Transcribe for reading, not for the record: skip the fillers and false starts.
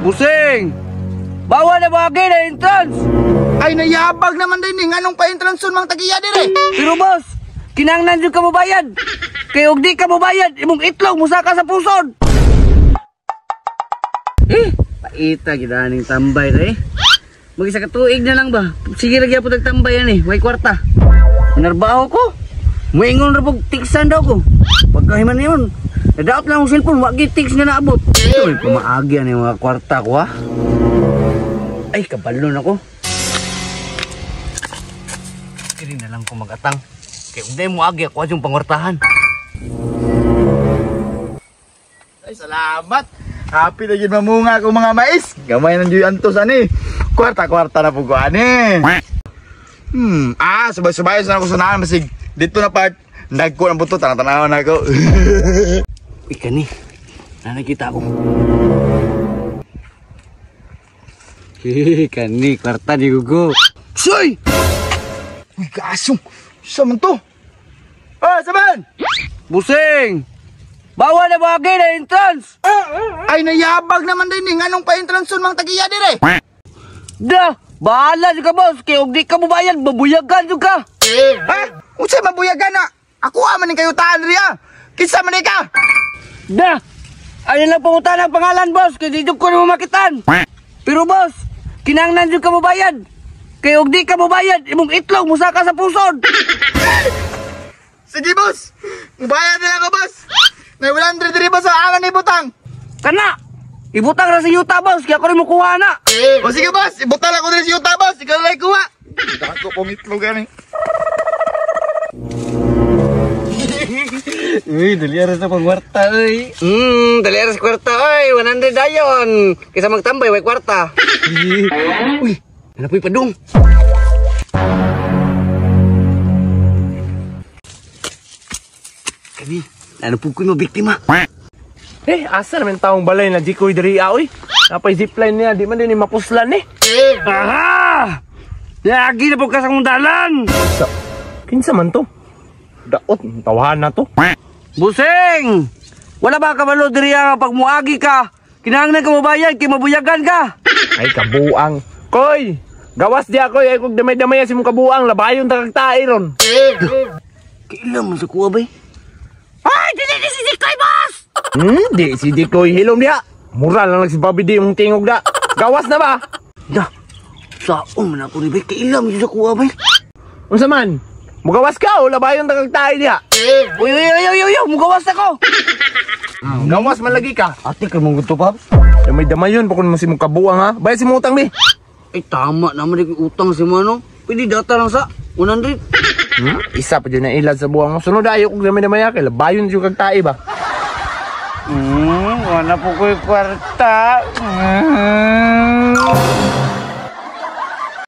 Busing! Bawa na bagay na entrance! Ay, nayabag naman din eh. Nganong pa-entrance sun mang tagiya dire? Pero boss, kinanglan yung ka mo bayad. Kaya huwag di ka mo bayad, imong itlog, musaka sa pusod. Paita, gidaning tambay na eh. Mag-isa ka tuig na lang ba? Sige lagi po nagtambay yan eh, way kwarta. Manarbaho ko. Muingon na po, tiksan daw ko. Pagkahiman na yun. Nadaot lang ang cellphone, wag tiks nga naabot. Ito, pumaagi yan yung mga kwarta ko ha. Ay, kabalon ako. Kiri na lang ko mag-atang. Kaya kung dahil mo agi ako yung pangwartahan. Ay, salamat. Happy na yun mamunga ko mga mais. Gamay ng Diyo Antos ani. Kwarta-kwarta na po ko ani. Sabay-sabay sa ako sunahan. Masig, dito na part. Nagko ng buto, tanang-tanawan na ako. Uy, kani. Nakikita ko. Kani, kwarta di gugo. Soy! Uy, kasong. Saan man to? Saban! Busing! Bawa na bagay na entrance! Ay, nayabag naman din eh. Nganong pa-entrance sun mang tagiya dire? Da! Bahala ka boss! Kaya huwag di ka mabayad, babuyagan ka! Ha? Unsay mabuyagan na? Ako aman ni kayo taan riya. Kinsa man ka? Da! Ayun lang pangutan ang pangalan boss, kaya di ko na mamakitan! Pero boss, kinanglan yung ka mabayad! Kaya huwag di ka mabayad, imong itlog, musaka sa pusod! Sige boss! Mubayad na ako boss! May 100 rin boss sa angan ni butang! Kana! Ibutang na sa yuta boss, kaya ko rin mo kuha na! O sige boss, ibutang ako rin sa yuta boss! Ikaw lang kuha! Dako pong itlog yan eh! Uy, daliaras na pang kwarta, uy. Daliaras kwarta, uy. 100 dayon. Kaysa magtambay, way kwarta. Uy, ano po'y padung? Kani, ano po ko'y mabiktima? Asa naman taong balay na di ko'y diri oy. Napay zipline niya, di man din mapuslan eh. Aha! Lagi na po kasang dalan! Kinsa man to? Daot, tawahan na to. Busing! Wala ba kabalo diri nga pag muagi ka? Kinahanglan ka mabayad, kay mabuyagan ka! Ay, kabuang. Koy! Gawas di ako, ay kung damay-damay si mong kabuang, labayon takagtae ron. Kailan man sa kuha ba? Ay! Di si Dikoy, boss! Di si Dikoy, hilom diha. Mura lang si Bobby di mong tingog da. Gawas na ba? Da! Saan man ako ni Bay? Kailan man sa kuha ba? Unsa man? Mugawas ka o labayon takagtae diha. Uy! Mugawas ako! Gawas man lagi ka. Ate ka mong gusto, Pops? Damay-damayon pa kung mo si mong kabuang ha. Bayad si mong utang bi. Ay, tama naman yung utang si Mano. Pwede data lang sa 100. Isa pa dyan na ilad sa buwang mo. Sunod ayaw kong damay-damay kay labayon siyo kagtae ba? Wala po ko'y kwarta.